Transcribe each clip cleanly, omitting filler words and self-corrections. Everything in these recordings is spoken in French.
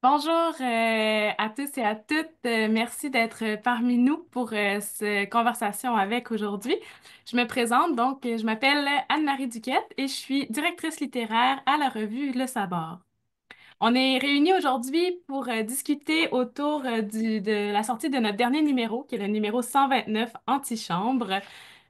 Bonjour à tous et à toutes. Merci d'être parmi nous pour cette conversation avec aujourd'hui. Je me présente donc, je m'appelle Anne-Marie Duquette et je suis directrice littéraire à la revue Le Sabord. On est réunis aujourd'hui pour discuter autour de la sortie de notre dernier numéro, qui est le numéro 129, Antichambre.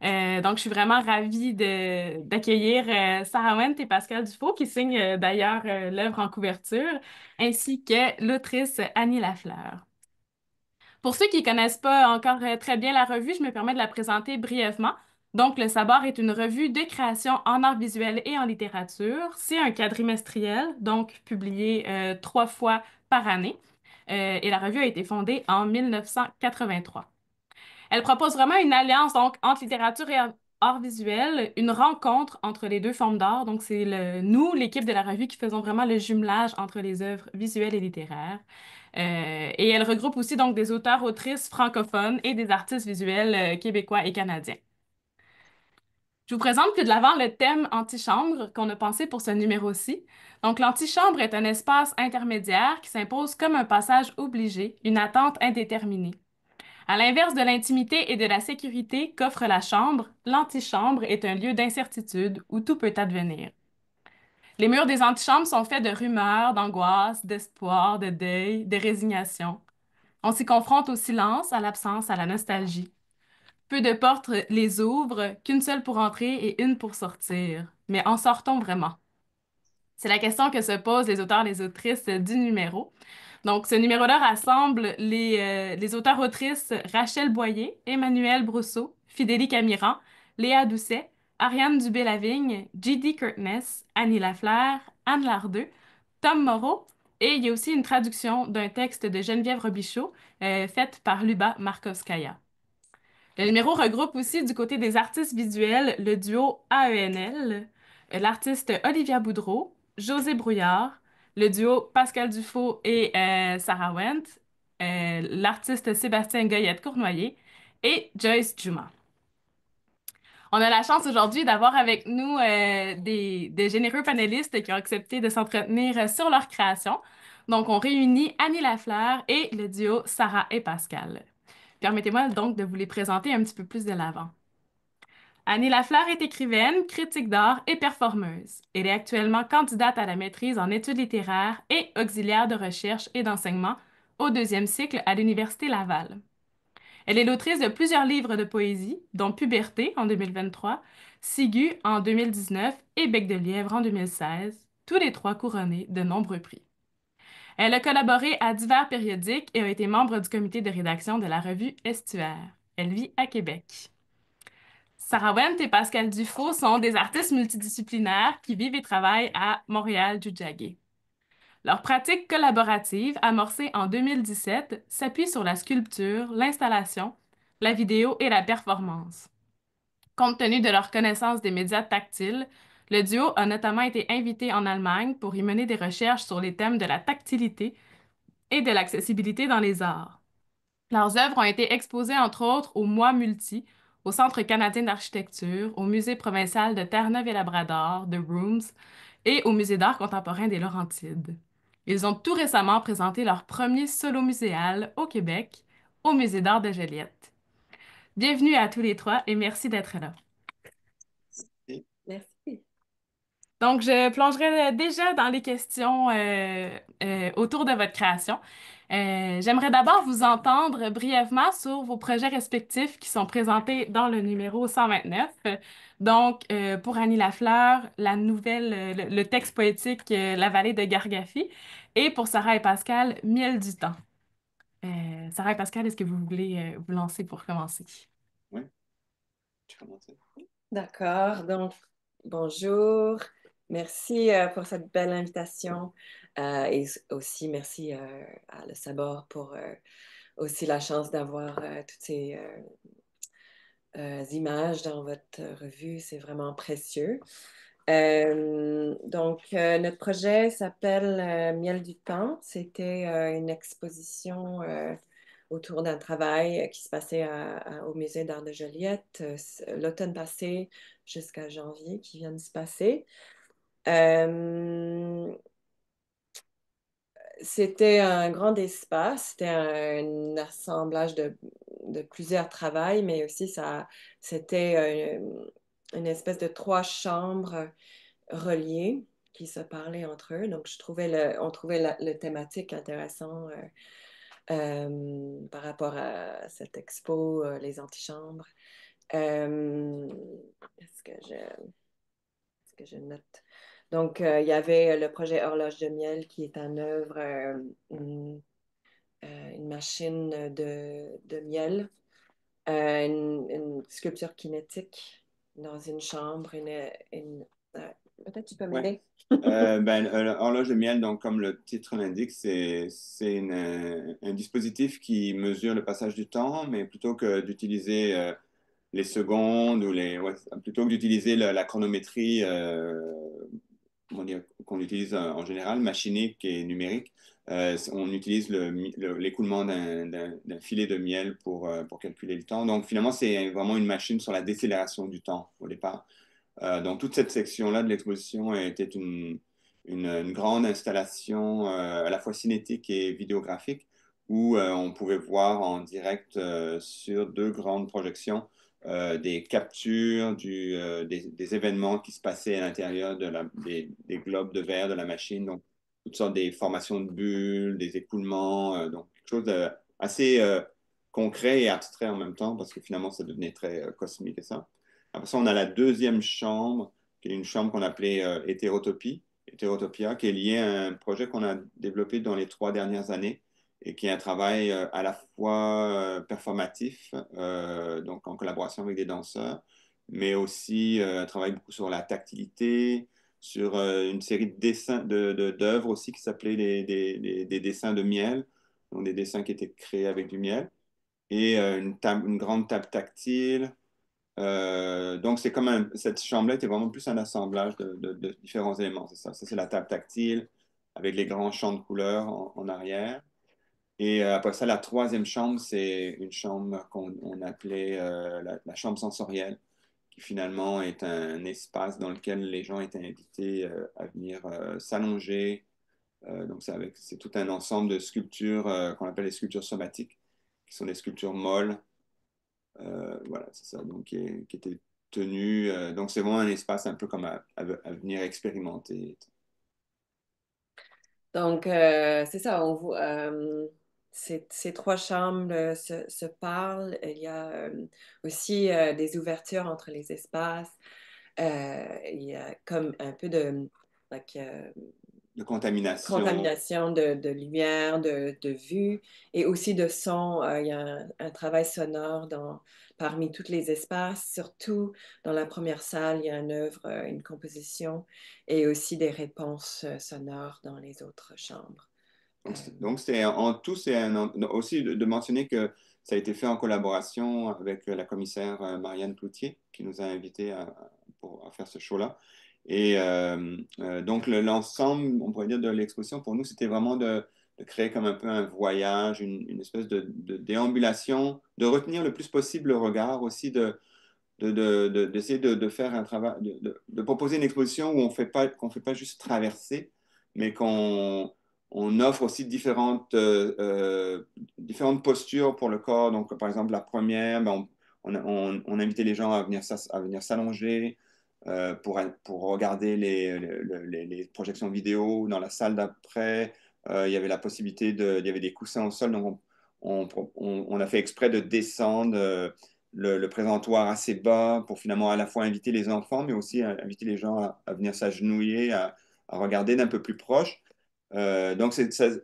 Donc, je suis vraiment ravie d'accueillir Sarah Wendt et Pascal Dufault, qui signent d'ailleurs l'œuvre en couverture, ainsi que l'autrice Annie Lafleur. Pour ceux qui connaissent pas encore très bien la revue, je me permets de la présenter brièvement. Donc, Le Sabord est une revue de création en art visuel et en littérature. C'est un quadrimestriel, donc publié 3 fois par année. Et la revue a été fondée en 1983. Elle propose vraiment une alliance donc entre littérature et art visuel, une rencontre entre les deux formes d'art. Donc, c'est nous, l'équipe de la revue, qui faisons vraiment le jumelage entre les œuvres visuelles et littéraires. Et elle regroupe aussi donc des auteurs, autrices francophones et des artistes visuels québécois et canadiens. Je vous présente plus de l'avant le thème antichambre qu'on a pensé pour ce numéro-ci. Donc, l'antichambre est un espace intermédiaire qui s'impose comme un passage obligé, une attente indéterminée. À l'inverse de l'intimité et de la sécurité qu'offre la chambre, l'antichambre est un lieu d'incertitude où tout peut advenir. Les murs des antichambres sont faits de rumeurs, d'angoisse, d'espoir, de deuil, de résignation. On s'y confronte au silence, à l'absence, à la nostalgie. Peu de portes les ouvrent, qu'une seule pour entrer et une pour sortir. Mais en sortons vraiment? C'est la question que se posent les auteurs et les autrices du numéro. Donc, ce numéro-là rassemble les auteurs-autrices Rachel Boyer, Emmanuel Brousseau, Fidélie Camiran, Léa Doucet, Ariane Dubé-Lavigne, J.D. Curtness, Annie Lafleur, Anne Lardeux, Tom Moreau, et il y a aussi une traduction d'un texte de Geneviève Robichaud, faite par Luba Markovskaya. Le numéro regroupe aussi du côté des artistes visuels le duo AENL, l'artiste Olivia Boudreau, José Brouillard, le duo Pascal Dufault et Sarah Wendt, l'artiste Sébastien Goyette-Cournoyer et Joyce Juma. On a la chance aujourd'hui d'avoir avec nous des généreux panélistes qui ont accepté de s'entretenir sur leur création. Donc, on réunit Annie Lafleur et le duo Sarah et Pascal. Permettez-moi donc de vous les présenter un petit peu plus de l'avant. Annie Lafleur est écrivaine, critique d'art et performeuse. Elle est actuellement candidate à la maîtrise en études littéraires et auxiliaire de recherche et d'enseignement au deuxième cycle à l'Université Laval. Elle est l'autrice de plusieurs livres de poésie, dont Puberté en 2023, Sigu en 2019 et Bec de lièvre en 2016, tous les trois couronnés de nombreux prix. Elle a collaboré à divers périodiques et a été membre du comité de rédaction de la revue Estuaire. Elle vit à Québec. Sarah Wendt et Pascal Dufault sont des artistes multidisciplinaires qui vivent et travaillent à Montréal-Jujagé. Leur pratique collaborative, amorcée en 2017, s'appuie sur la sculpture, l'installation, la vidéo et la performance. Compte tenu de leur connaissance des médias tactiles, le duo a notamment été invité en Allemagne pour y mener des recherches sur les thèmes de la tactilité et de l'accessibilité dans les arts. Leurs œuvres ont été exposées entre autres au Mois Multi, au Centre canadien d'architecture, au Musée provincial de Terre-Neuve-et-Labrador, de Rooms, et au Musée d'art contemporain des Laurentides. Ils ont tout récemment présenté leur premier solo muséal au Québec, au Musée d'art de Joliette. Bienvenue à tous les trois et merci d'être là. Merci. Donc, je plongerai déjà dans les questions autour de votre création. J'aimerais d'abord vous entendre brièvement sur vos projets respectifs qui sont présentés dans le numéro 129. Donc, pour Annie Lafleur, la nouvelle, le texte poétique La vallée de Gargaphie, et pour Sarah et Pascal, Miel du temps. Sarah et Pascal, est-ce que vous voulez vous lancer pour commencer? Oui, tu commences. D'accord, donc bonjour. Merci pour cette belle invitation aussi merci à Le Sabord pour aussi la chance d'avoir toutes ces images dans votre revue. C'est vraiment précieux. Notre projet s'appelle Miel du temps. C'était une exposition autour d'un travail qui se passait au Musée d'art de Joliette l'automne passé jusqu'à janvier qui vient de se passer. Euh, C'était un grand espace, c'était un assemblage de plusieurs travails, mais aussi c'était une espèce de trois chambres reliées qui se parlaient entre eux. Donc, on trouvait le thématique intéressant par rapport à cette expo, les antichambres. Euh, est-ce que je note? Donc, il y avait le projet Horloge de miel qui est en œuvre, une machine de miel, une sculpture kinétique dans une chambre, euh, peut-être tu peux Ouais. m'aider. Horloge de miel, donc comme le titre l'indique, un dispositif qui mesure le passage du temps, mais plutôt que d'utiliser les secondes plutôt que d'utiliser la chronométrie comment dire, qu'on utilise en général, machinique et numérique, on utilise l'écoulement d'un filet de miel pour calculer le temps. Donc finalement, c'est vraiment une machine sur la décélération du temps au départ. Donc, toute cette section-là de l'exposition était une grande installation à la fois cinétique et vidéographique où on pouvait voir en direct sur deux grandes projections des captures des événements qui se passaient à l'intérieur des globes de verre de la machine. Donc, toutes sortes des formations de bulles, des écoulements, donc quelque chose de assez concret et abstrait en même temps parce que finalement, ça devenait très cosmique et ça. Après ça, on a la deuxième chambre, qui est une chambre qu'on appelait Hétérotopia, qui est liée à un projet qu'on a développé dans les 3 dernières années et qui est un travail à la fois performatif, donc en collaboration avec des danseurs, mais aussi un travail beaucoup sur la tactilité, sur une série de dessins, d'œuvres aussi qui s'appelaient des dessins de miel, donc des dessins qui étaient créés avec du miel, et une grande table tactile. Donc, cette chambre-là était vraiment plus un assemblage de différents éléments, c'est ça. Ça, c'est la table tactile avec les grands champs de couleurs en arrière. Et après ça, la troisième chambre, c'est une chambre qu'on appelait la chambre sensorielle, qui finalement est un espace dans lequel les gens étaient invités à venir s'allonger. Donc, c'est tout un ensemble de sculptures qu'on appelle les sculptures somatiques, qui sont des sculptures molles, voilà, c'est ça, donc qui était tenu. Donc, c'est vraiment un espace un peu comme à venir expérimenter. Donc, c'est ça, ces trois chambres se parlent. Il y a aussi des ouvertures entre les espaces. Il y a comme un peu de like, De contamination. contamination de lumière, de vue et aussi de son. Il y a un travail sonore parmi tous les espaces, surtout dans la première salle, il y a une œuvre, une composition et aussi des réponses sonores dans les autres chambres. Donc, c'est en tout, aussi de mentionner que ça a été fait en collaboration avec la commissaire Marianne Cloutier, qui nous a invités à faire ce show-là. Et donc, l'ensemble, on pourrait dire, de l'exposition, pour nous, c'était vraiment de créer comme un peu un voyage, une espèce de déambulation, de retenir le plus possible le regard aussi, d'essayer de faire un travail, de proposer une exposition où qu'on fait pas juste traverser, mais on offre aussi différentes postures pour le corps. Donc, par exemple, la première, ben, on invitait les gens à venir s'allonger pour regarder les projections vidéo. Dans la salle d'après, il y avait la possibilité il y avait des coussins au sol, donc on a fait exprès de descendre le présentoir assez bas pour finalement à la fois inviter les enfants, mais aussi inviter les gens à venir s'agenouiller, à regarder d'un peu plus proche. Donc,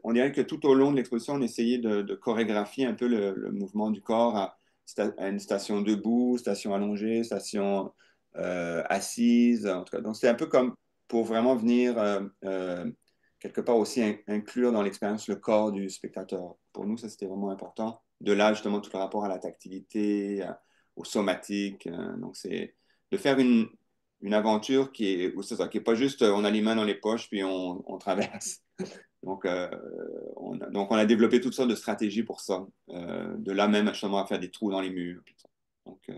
on dirait que tout au long de l'exposition, on essayait de chorégraphier un peu le mouvement du corps à une station debout, station allongée, station assise. En tout cas, donc c'est un peu comme pour vraiment venir quelque part aussi inclure dans l'expérience le corps du spectateur. Pour nous, ça c'était vraiment important. De là, justement, tout le rapport à la tactilité, au somatique. Donc, c'est de faire une aventure c'est ça, qui est pas juste on a les mains dans les poches puis on traverse. Donc, on a développé toutes sortes de stratégies pour ça. De là même justement à faire des trous dans les murs. Puis ça. Donc,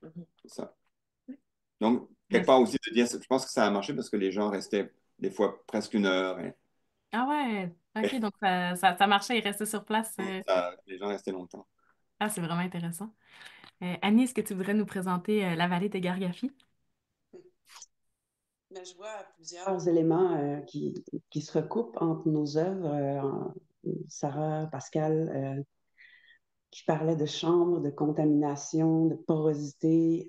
Mhm. c'est ça. Donc, quelque part Merci. aussi de dire, je pense que ça a marché parce que les gens restaient des fois presque 1 heure, hein. Ah ouais, ok, donc ça marchait, il restait sur place. Les gens restaient longtemps. Ah, c'est vraiment intéressant. Annie, est-ce que tu voudrais nous présenter la vallée de Gargafie? Mais je vois plusieurs éléments qui se recoupent entre nos œuvres. Sarah, Pascal, qui parlait de chambre, de contamination, de porosité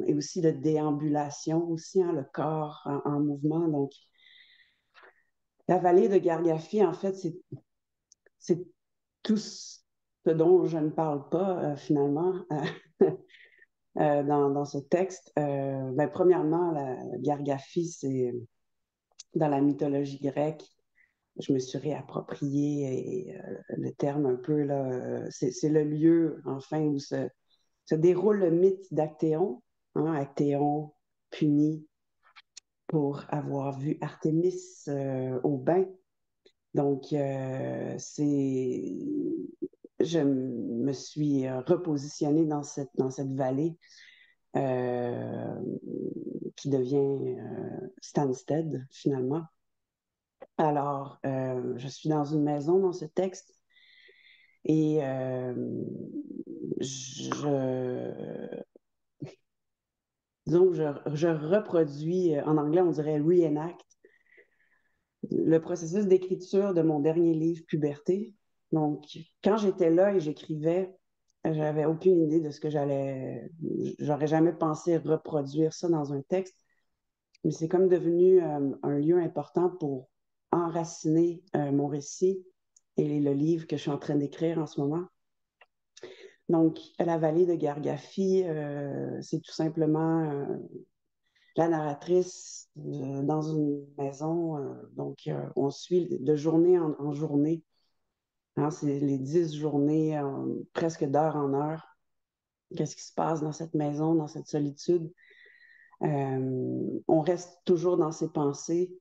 et aussi de déambulation, aussi hein, le corps en mouvement. Donc, la vallée de Gargafie, en fait, c'est tout ce dont je ne parle pas finalement dans ce texte. Ben, premièrement, la Gargafie, c'est dans la mythologie grecque. Je me suis réapproprié le terme un peu là. C'est le lieu, enfin, où se déroule le mythe d'Actéon. Hein, Actéon puni pour avoir vu Artémis au bain. Donc, je me suis repositionnée dans cette vallée euh, qui devient Stansted, finalement. Alors, je suis dans une maison dans ce texte et donc je reproduis, en anglais on dirait reenact, le processus d'écriture de mon dernier livre, Puberté. Donc, quand j'étais là et j'écrivais, j'avais aucune idée de ce que j'aurais jamais pensé reproduire ça dans un texte, mais c'est comme devenu un lieu important pour enraciner mon récit et le livre que je suis en train d'écrire en ce moment. Donc, la vallée de Gargafie, c'est tout simplement la narratrice dans une maison. Donc, on suit de journée en journée. Hein, c'est les 10 journées, presque d'heure en heure. Qu'est-ce qui se passe dans cette maison, dans cette solitude? On reste toujours dans ses pensées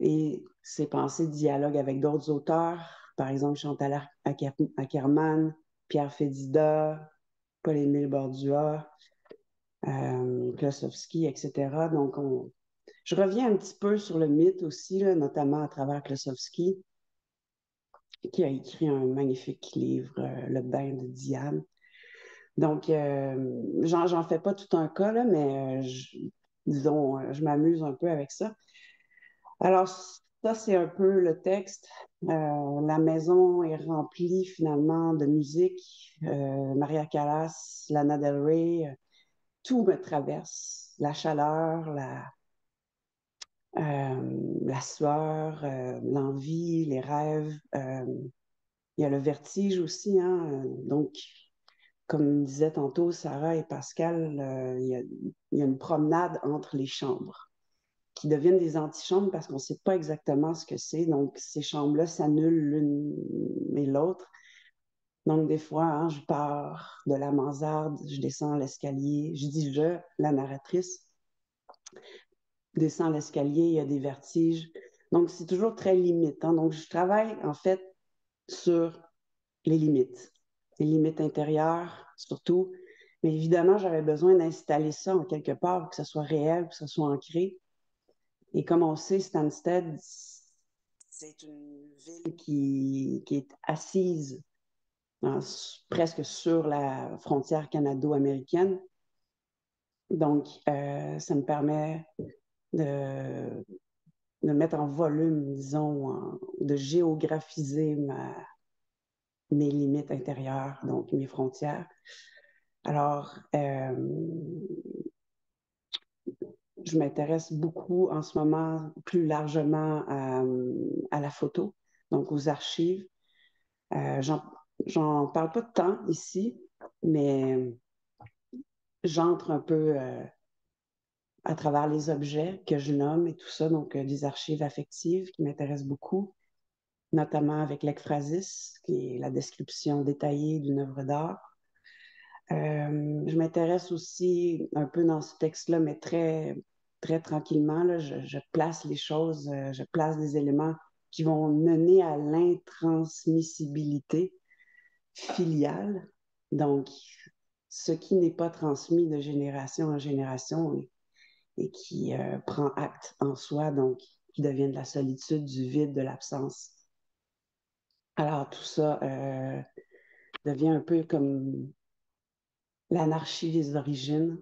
et ses pensées dialoguent avec d'autres auteurs, par exemple Chantal Akerman, Pierre Fédida, Paul-Émile Bordua, Klossowski, etc. Donc, je reviens un petit peu sur le mythe aussi, là, notamment à travers Klossowski, qui a écrit un magnifique livre, Le bain de Diane. Donc, j'en fais pas tout un cas, là, mais disons, je m'amuse un peu avec ça. Alors, ça, c'est un peu le texte. La maison est remplie finalement de musique. Maria Callas, Lana Del Rey, tout me traverse. La chaleur, la sueur, l'envie, les rêves. Il y a le vertige aussi. Hein? Donc, comme disait tantôt Sarah et Pascal, il y a une promenade entre les chambres qui deviennent des antichambres parce qu'on ne sait pas exactement ce que c'est. Donc, ces chambres-là s'annulent l'une et l'autre. Donc, des fois, hein, je pars de la mansarde, je descends l'escalier. Je dis je, la narratrice, descend l'escalier, il y a des vertiges. Donc, c'est toujours très limitant. Donc, je travaille en fait sur les limites intérieures surtout. Mais évidemment, j'avais besoin d'installer ça en quelque part pour que ça soit réel, que ça soit ancré. Et comme on sait, Stansted, c'est une ville qui est assise presque sur la frontière canado-américaine. Donc, ça me permet de, de mettre en volume, disons, de géographiser mes limites intérieures, donc mes frontières. Alors, je m'intéresse beaucoup en ce moment plus largement à la photo, donc aux archives. J'en parle pas de temps ici, mais j'entre un peu à travers les objets que je nomme et tout ça, donc des archives affectives qui m'intéressent beaucoup, notamment avec l'ekphrasis, qui est la description détaillée d'une œuvre d'art. Je m'intéresse aussi un peu dans ce texte-là, mais très, très tranquillement. Là, je place les choses, je place des éléments qui vont mener à l'intransmissibilité filiale. Donc, ce qui n'est pas transmis de génération en génération et qui prend acte en soi. Donc, qui devient de la solitude, du vide, de l'absence. Alors, tout ça devient un peu comme l'anarchie des origines.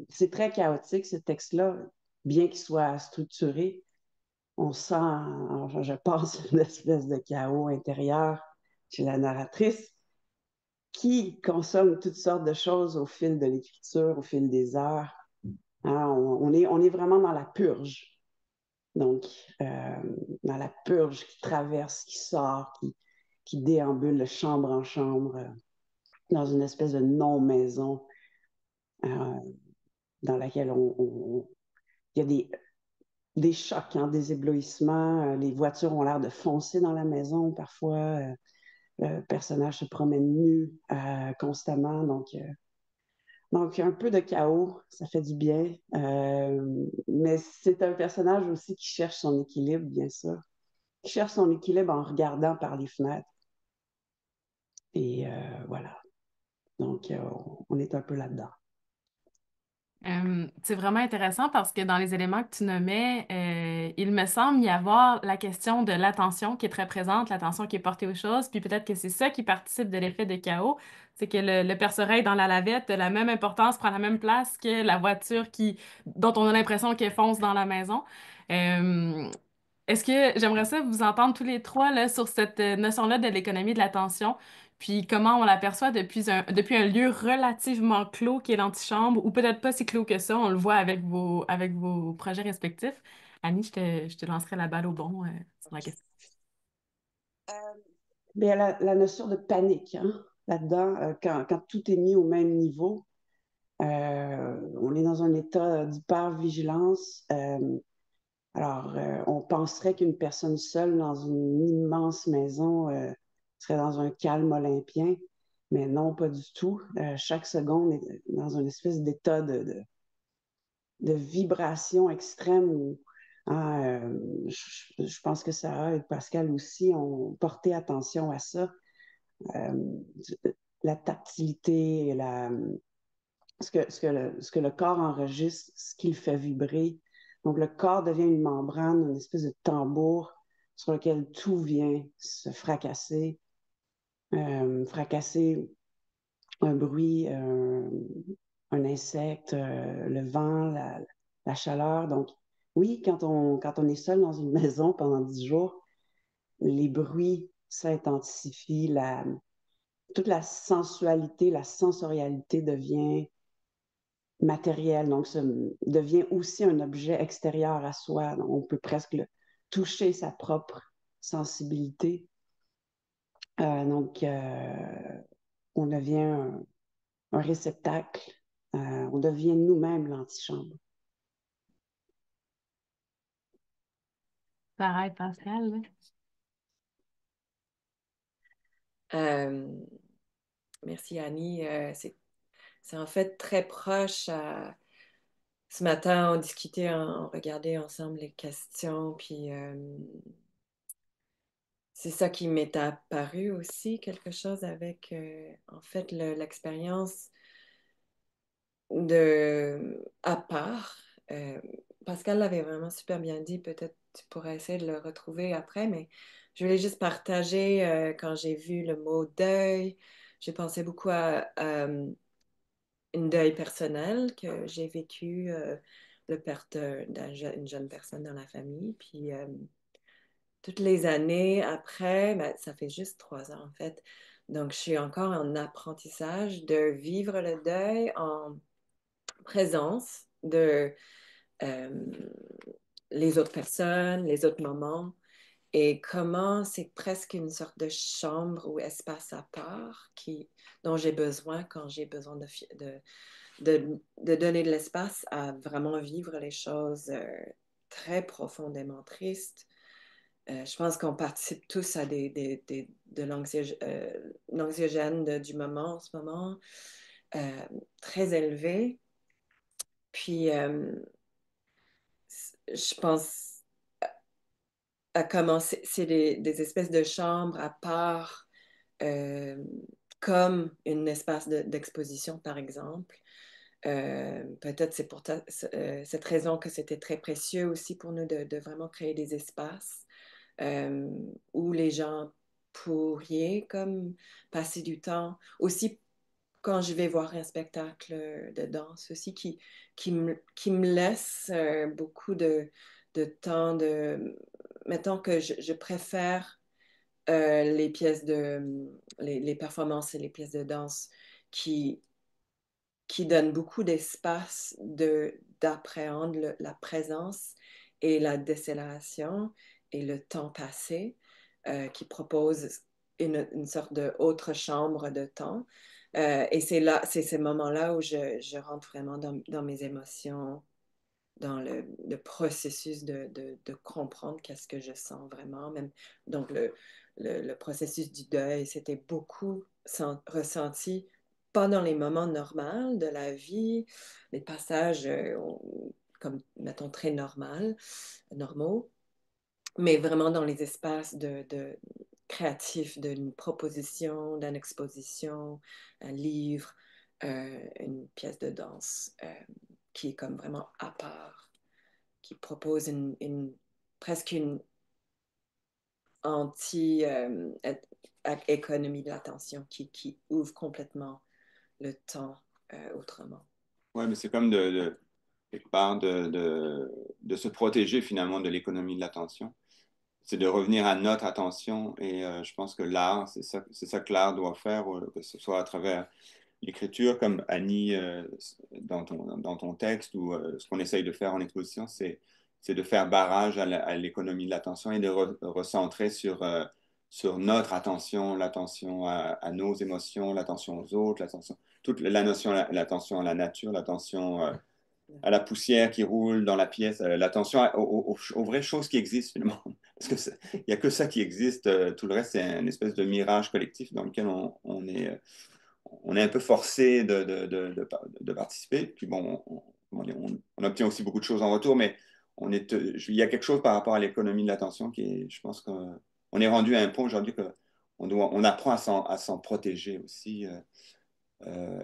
C'est très chaotique, ce texte-là, bien qu'il soit structuré. On sent, je pense, une espèce de chaos intérieur chez la narratrice qui consomme toutes sortes de choses au fil de l'écriture, au fil des heures. Hein, on est vraiment dans la purge. Donc, dans la purge qui traverse, qui sort, qui déambule de chambre en chambre, dans une espèce de non-maison dans laquelle il y a des chocs, hein, des éblouissements. Les voitures ont l'air de foncer dans la maison parfois. Le personnage se promène nu constamment. Donc, un peu de chaos, ça fait du bien. Mais c'est un personnage aussi qui cherche son équilibre, bien sûr. Qui cherche son équilibre en regardant par les fenêtres. Et voilà. Donc, on est un peu là-dedans. C'est vraiment intéressant parce que dans les éléments que tu nommais, il me semble y avoir la question de l'attention qui est très présente, l'attention qui est portée aux choses, puis peut-être que c'est ça qui participe de l'effet de chaos, c'est que le perce-oreille dans la lavette a la même importance, prend la même place que la voiture dont on a l'impression qu'elle fonce dans la maison. Euh, Est-ce que j'aimerais ça vous entendre tous les trois là, sur cette notion-là de l'économie de l'attention, puis comment on l'aperçoit depuis un lieu relativement clos qui est l'antichambre, ou peut-être pas si clos que ça, on le voit avec vos projets respectifs. Annie, je te lancerai la balle au bon sur la question. Mais la notion de panique, hein, là-dedans, quand tout est mis au même niveau, on est dans un état d'hyper-vigilance. Alors, on penserait qu'une personne seule dans une immense maison serait dans un calme olympien, mais non, pas du tout. Chaque seconde est dans une espèce d'état de vibration extrême où hein, je pense que Sarah et Pascal aussi ont porté attention à ça. Euh, la tactilité, ce que le corps enregistre, ce qu'il fait vibrer. Donc, le corps devient une membrane, une espèce de tambour sur lequel tout vient se fracasser. Fracasser un bruit, un insecte, le vent, la chaleur. Donc, oui, quand on est seul dans une maison pendant 10 jours, les bruits s'intensifient, toute la sensualité, la sensorialité devient matérielle, donc ça devient aussi un objet extérieur à soi. Donc, on peut presque toucher sa propre sensibilité. On devient un réceptacle. On devient nous-mêmes l'antichambre. Pareil, Pascal. Là. Merci Annie. C'est en fait très proche. Ce matin, on discutait, on regardait ensemble les questions, puis c'est ça qui m'est apparu aussi, quelque chose avec en fait l'expérience à part. Pascal l'avait vraiment super bien dit, peut-être tu pourrais essayer de le retrouver après, mais je voulais juste partager quand j'ai vu le mot deuil, j'ai pensé beaucoup à une deuil personnel que j'ai vécu, le perte d'une jeune personne dans la famille, puis toutes les années après, ben, ça fait juste 3 ans en fait, donc je suis encore en apprentissage de vivre le deuil en présence de euh, les autres personnes, les autres moments, et comment c'est presque une sorte de chambre ou espace à part dont j'ai besoin quand j'ai besoin de donner de l'espace à vraiment vivre les choses très profondément tristes. Je pense qu'on participe tous à de l'anxiogène du moment en ce moment, très élevé. Puis, je pense à comment c'est des espèces de chambres à part, euh, comme un espace d'exposition, par exemple. Peut-être c'est pour cette raison que c'était très précieux aussi pour nous de vraiment créer des espaces où les gens pourraient comme passer du temps. Aussi, quand je vais voir un spectacle de danse aussi qui me laisse beaucoup de temps Mettons que je préfère les pièces les performances et les pièces de danse qui, qui donnent beaucoup d'espace d'appréhender la présence et la décélération et le temps passé, qui proposent une sorte d'autre chambre de temps. Et c'est ces moments-là où je rentre vraiment dans mes émotions, dans le processus de comprendre qu'est-ce que je sens vraiment. Même, donc, le processus du deuil, c'était beaucoup ressenti pas dans les moments normaux de la vie, les passages comme, mettons, très normaux, mais vraiment dans les espaces créatifs d'une proposition, d'une exposition, un livre, une pièce de danse qui est comme vraiment à part, qui propose presque une anti-économie de l'attention qui ouvre complètement le temps autrement. Ouais, mais c'est comme quelque part de se protéger finalement de l'économie de l'attention. C'est de revenir à notre attention et je pense que l'art, c'est ça que l'art doit faire, que ce soit à travers l'écriture, comme Annie dans ton texte, ou ce qu'on essaye de faire en exposition, c'est de faire barrage à l'économie de l'attention et de recentrer sur notre attention, l'attention à nos émotions, l'attention aux autres, toute la notion, l'attention à la nature, l'attention à la poussière qui roule dans la pièce, l'attention aux vraies choses qui existent finalement. Parce qu'il n'y a que ça qui existe, tout le reste c'est une espèce de mirage collectif dans lequel on est un peu forcé de participer. Puis bon, on obtient aussi beaucoup de choses en retour, mais il y a quelque chose par rapport à l'économie de l'attention qui est, je pense qu'on est rendu à un point aujourd'hui on apprend à s'en protéger aussi.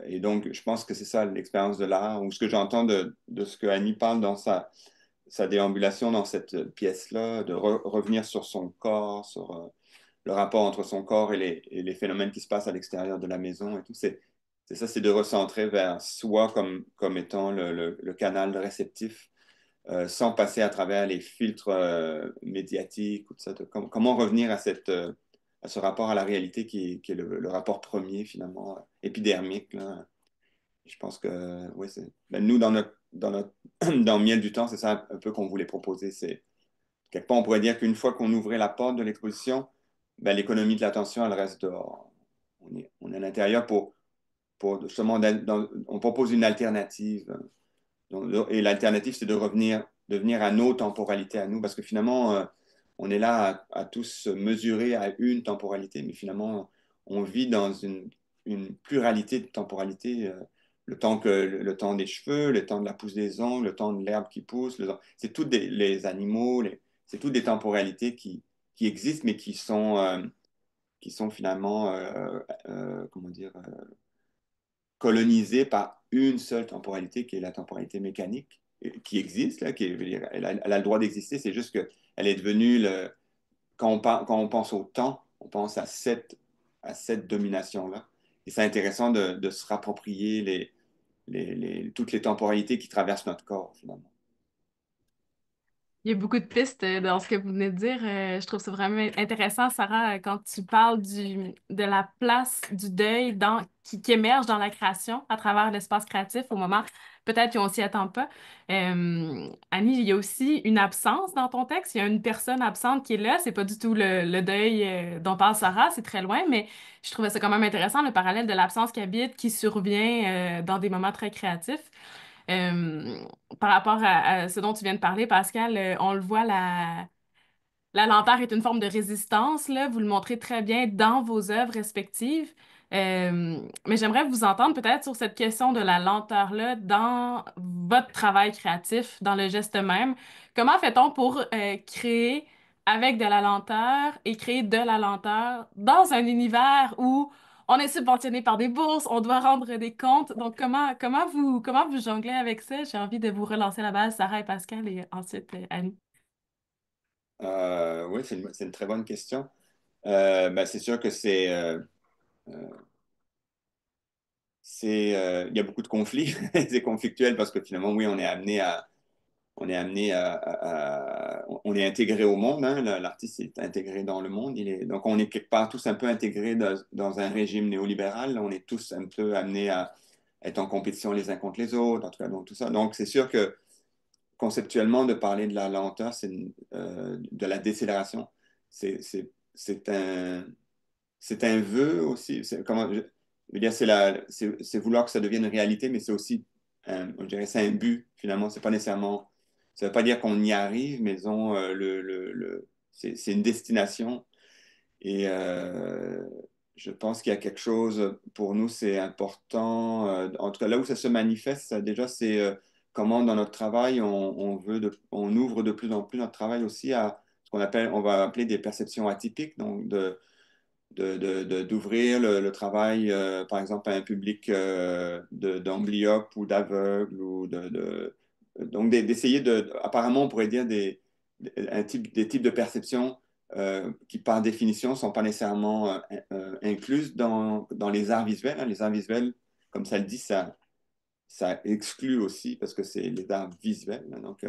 Et donc, je pense que c'est ça l'expérience de l'art, ou ce que j'entends de ce que Annie parle dans sa déambulation dans cette pièce-là, de revenir sur son corps, sur le rapport entre son corps et les phénomènes qui se passent à l'extérieur de la maison et tout. C'est ça, c'est de recentrer vers soi comme étant le canal réceptif, sans passer à travers les filtres médiatiques ou tout ça. Comment revenir à ce rapport à la réalité qui est le rapport premier, finalement, épidermique, là. Je pense que, oui, nous, dans Miel du Temps, c'est ça un peu qu'on voulait proposer. C'est, quelque part, on pourrait dire qu'une fois qu'on ouvrait la porte de l'exposition, ben, l'économie de l'attention, elle reste dehors. On est à l'intérieur pour justement, on propose une alternative. Et l'alternative, c'est de venir à nos temporalités à nous, parce que finalement, on est là à tous mesurer à une temporalité, mais finalement, on vit dans une pluralité de temporalités. Le temps des cheveux, le temps de la pousse des ongles, le temps de l'herbe qui pousse, c'est tous les animaux, c'est toutes des temporalités qui existent, mais qui sont finalement, comment dire, colonisée par une seule temporalité, qui est la temporalité mécanique, qui existe, là, je veux dire, elle a le droit d'exister, c'est juste qu'elle est devenue, quand on pense au temps, on pense à cette domination-là. Et c'est intéressant de se rapproprier toutes les temporalités qui traversent notre corps, finalement. Il y a beaucoup de pistes dans ce que vous venez de dire. Je trouve ça vraiment intéressant, Sarah, quand tu parles de la place du deuil qui émerge dans la création à travers l'espace créatif au moment peut-être qu'on s'y attend pas. Annie, il y a aussi une absence dans ton texte. Il y a une personne absente qui est là. C'est pas du tout le deuil dont parle Sarah, c'est très loin, mais je trouvais ça quand même intéressant, le parallèle de l'absence qui habite, qui survient dans des moments très créatifs. Euh, Par rapport à ce dont tu viens de parler, Pascal, on le voit, la lenteur est une forme de résistance, là. Vous le montrez très bien dans vos œuvres respectives. Mais j'aimerais vous entendre peut-être sur cette question de la lenteur-là dans votre travail créatif, dans le geste même. Comment fait-on pour créer avec de la lenteur et créer de la lenteur dans un univers où on est subventionné par des bourses, on doit rendre des comptes. Donc, comment vous jonglez avec ça? J'ai envie de vous relancer la base, Sarah et Pascal, et ensuite Annie. Oui, c'est une très bonne question. Ben, c'est sûr que euh, il y a beaucoup de conflits, c'est conflictuel parce que finalement, oui, on est intégré au monde, hein, l'artiste est intégré dans le monde, donc on est quelque part tous un peu intégrés dans un régime néolibéral, on est tous un peu amenés à être en compétition les uns contre les autres, en tout cas, donc tout ça. Donc c'est sûr que conceptuellement, de parler de la lenteur, de la décélération, c'est un vœu aussi. Je veux dire, c'est vouloir que ça devienne une réalité, mais c'est aussi, je dirais, c'est un but, finalement. C'est pas nécessairement, ça veut pas dire qu'on y arrive, mais disons, c'est une destination. Et je pense qu'il y a quelque chose, pour nous, c'est important. En tout cas, là où ça se manifeste, déjà, c'est comment dans notre travail, on ouvre de plus en plus notre travail aussi à ce on va appeler des perceptions atypiques, donc d'ouvrir le travail, par exemple, à un public d'amblyopes ou d'aveugles, donc d'essayer apparemment, on pourrait dire des types de perceptions qui, par définition, ne sont pas nécessairement incluses dans les arts visuels, hein. Les arts visuels, comme ça le dit, ça exclut aussi, parce que c'est les arts visuels, hein. Donc,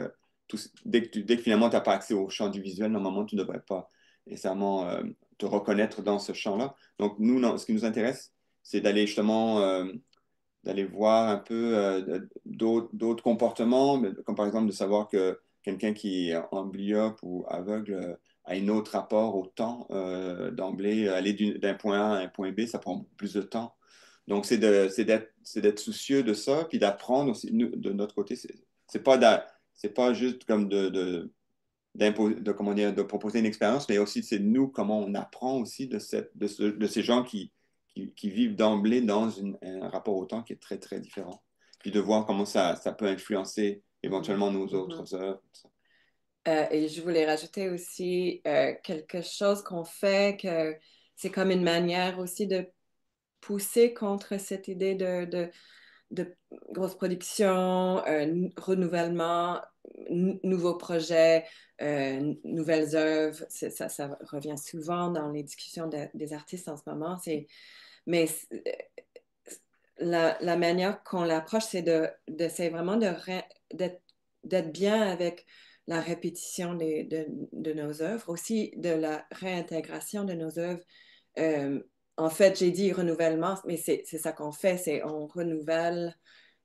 dès que finalement, tu n'as pas accès au champ du visuel, normalement, tu ne devrais pas nécessairement te reconnaître dans ce champ-là. Donc, nous, non, ce qui nous intéresse, c'est d'aller justement d'aller voir un peu d'autres comportements, comme par exemple de savoir que quelqu'un qui est amblyope ou aveugle a un autre rapport au temps d'emblée. Aller d'un point A à un point B, ça prend beaucoup plus de temps. Donc, c'est d'être soucieux de ça, puis d'apprendre aussi. Nous, de notre côté, c'est pas juste comme comment dire, de proposer une expérience, mais aussi c'est nous comment on apprend aussi de ces gens qui vivent d'emblée dans un rapport au temps qui est très, très différent. Puis de voir comment ça peut influencer éventuellement nos autres œuvres. Et je voulais rajouter aussi quelque chose qu'on fait, que c'est comme une manière aussi de pousser contre cette idée de grosse production, renouvellement, nouveaux projets, nouvelles œuvres. Ça revient souvent dans les discussions des artistes en ce moment. Mais la manière qu'on l'approche, c'est d'essayer vraiment d'être bien avec la répétition de nos œuvres, aussi de la réintégration de nos œuvres. Euh, En fait, j'ai dit renouvellement, mais c'est ça qu'on fait, c'est on renouvelle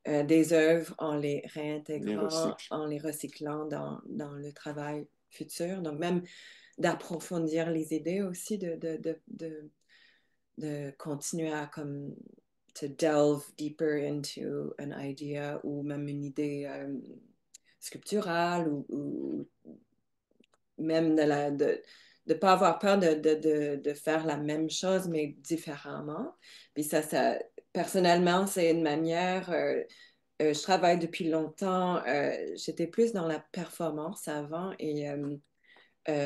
des œuvres en les réintégrant, en les recyclant dans le travail futur. Donc, même d'approfondir les idées aussi, de continuer à comme to delve deeper into an idea ou même une idée sculpturale ou même de ne pas avoir peur de faire la même chose, mais différemment. Puis personnellement, c'est une manière, je travaille depuis longtemps, j'étais plus dans la performance avant et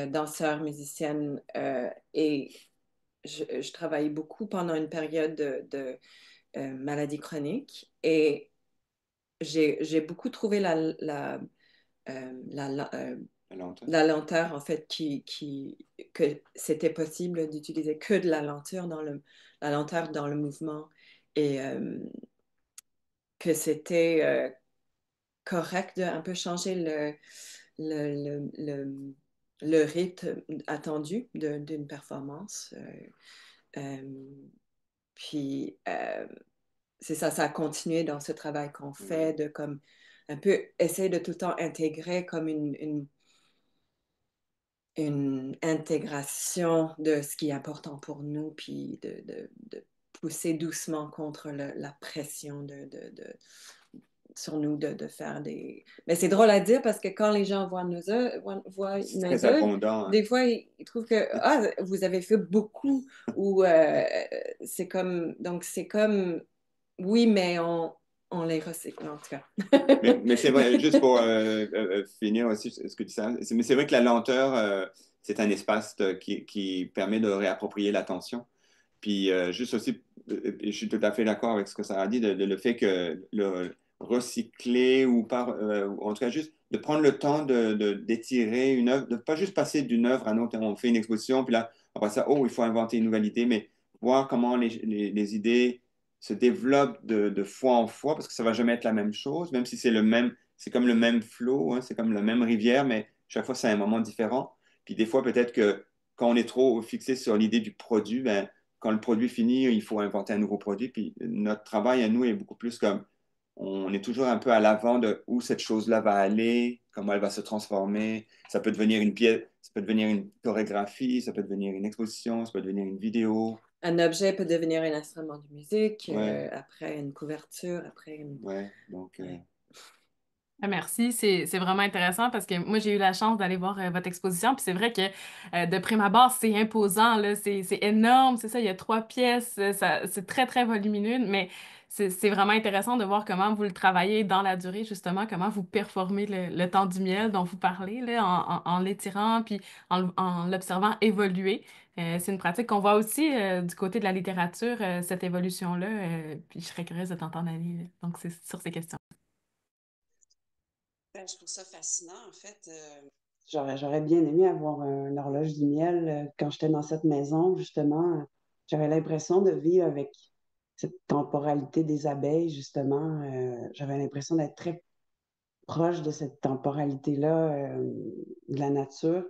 danseur, musicienne, et je travaillais beaucoup pendant une période de maladie chronique et j'ai beaucoup trouvé la lenteur, en fait, que c'était possible d'utiliser que de la lenteur la lenteur dans le mouvement et que c'était correct de un peu changer le, le, le rythme attendu d'une performance. Puis, c'est ça, ça a continué dans ce travail qu'on fait, de comme un peu essayer de tout le temps intégrer comme une intégration de ce qui est important pour nous, puis de pousser doucement contre la pression sur nous de faire des... Mais c'est drôle à dire parce que quand les gens voient nos œuvres, des fois, ils trouvent que ah, vous avez fait beaucoup ou c'est comme... Donc, c'est comme... Oui, mais on les recycle, en tout cas. mais c'est vrai, juste pour finir aussi ce que tu sais, mais c'est vrai que la lenteur, c'est un espace qui permet de réapproprier l'attention. Puis juste aussi je suis tout à fait d'accord avec ce que Sarah dit, le fait que le recycler ou en tout cas juste de prendre le temps d'étirer une œuvre, de pas juste passer d'une œuvre à une autre. On fait une exposition, puis là, après ça, oh, il faut inventer une nouvelle idée, mais voir comment les idées se développent de fois en fois, parce que ça va jamais être la même chose, même si c'est comme le même flot, hein, c'est comme la même rivière, mais chaque fois, c'est un moment différent. Puis des fois, peut-être que quand on est trop fixé sur l'idée du produit, ben, quand le produit finit, il faut inventer un nouveau produit. Puis notre travail à nous est beaucoup plus comme on est toujours un peu à l'avant de où cette chose-là va aller, comment elle va se transformer. Ça peut devenir une pièce, ça peut devenir une chorégraphie, ça peut devenir une exposition, ça peut devenir une vidéo. Un objet peut devenir un instrument de musique, Ouais, après une couverture, après une... ouais. Donc, Ah, merci, c'est vraiment intéressant parce que moi j'ai eu la chance d'aller voir votre exposition puis c'est vrai que de prime abord c'est imposant là, c'est énorme, c'est ça, il y a 3 pièces, c'est très très volumineux, mais c'est vraiment intéressant de voir comment vous le travaillez dans la durée justement, comment vous performez le temps du miel dont vous parlez là, en l'étirant puis en l'observant évoluer. C'est une pratique qu'on voit aussi du côté de la littérature, cette évolution-là, puis je serais curieuse de t'entendre aller là. Donc c'est sur ces questions. Ben, je trouve ça fascinant, en fait. J'aurais bien aimé avoir une horloge du miel quand j'étais dans cette maison, justement. J'avais l'impression de vivre avec cette temporalité des abeilles, justement. J'avais l'impression d'être très proche de cette temporalité-là de la nature.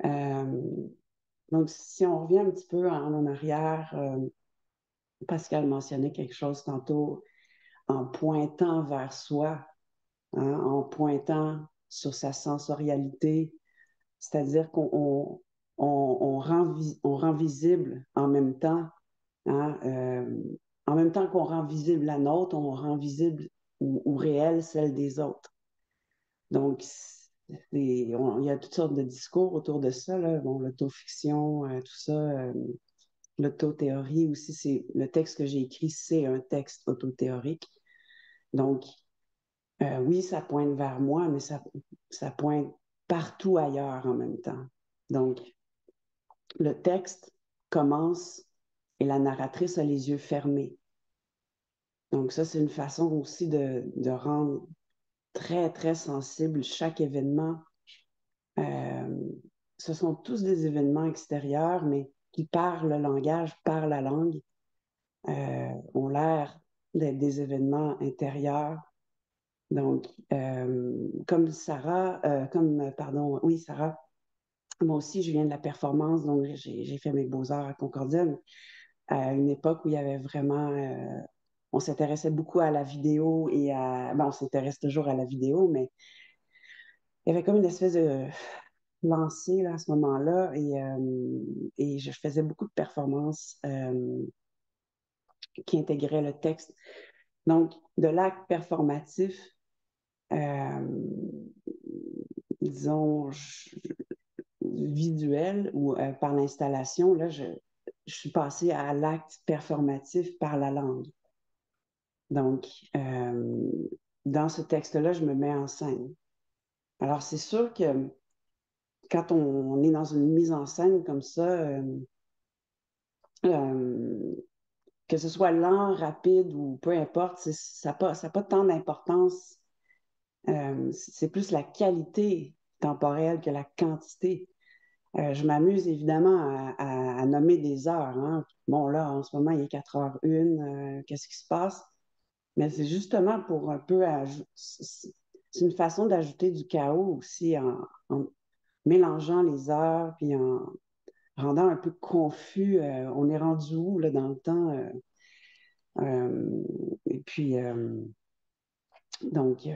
Euh, donc, si on revient un petit peu en arrière, Pascal mentionnait quelque chose tantôt en pointant vers soi, hein, en pointant sur sa sensorialité, c'est-à-dire on rend visible en même temps, hein, en même temps qu'on rend visible la nôtre, on rend visible ou réelle celle des autres. Donc, il y a toutes sortes de discours autour de ça, là. Bon, l'autofiction, tout ça, l'autothéorie aussi, c'est le texte que j'ai écrit, c'est un texte autothéorique. Donc, oui, ça pointe vers moi, mais ça pointe partout ailleurs en même temps. Donc, le texte commence et la narratrice a les yeux fermés. Donc, ça, c'est une façon aussi de rendre très, très sensible chaque événement. Euh, Ce sont tous des événements extérieurs, mais qui, par le langage, par la langue, ont l'air d'être des événements intérieurs. Donc, oui, Sarah, moi aussi, je viens de la performance, donc j'ai fait mes beaux-arts à Concordia, à une époque où il y avait vraiment, on s'intéressait beaucoup à la vidéo on s'intéresse toujours à la vidéo, mais il y avait comme une espèce de lancée là, à ce moment-là, et je faisais beaucoup de performances qui intégraient le texte. Donc, de l'acte performatif, euh, disons, visuel ou par l'installation, là, je suis passée à l'acte performatif par la langue. Donc, dans ce texte-là, je me mets en scène. Alors, c'est sûr que quand on est dans une mise en scène comme ça, euh, que ce soit lent, rapide ou peu importe, ça n'a pas tant d'importance. C'est plus la qualité temporelle que la quantité. Je m'amuse évidemment à nommer des heures, hein. Bon, là, en ce moment, il est 4h01, qu'est-ce qui se passe? Mais c'est justement pour un peu... C'est une façon d'ajouter du chaos aussi en mélangeant les heures, puis en rendant un peu confus. On est rendu où, là, dans le temps? Et puis, donc,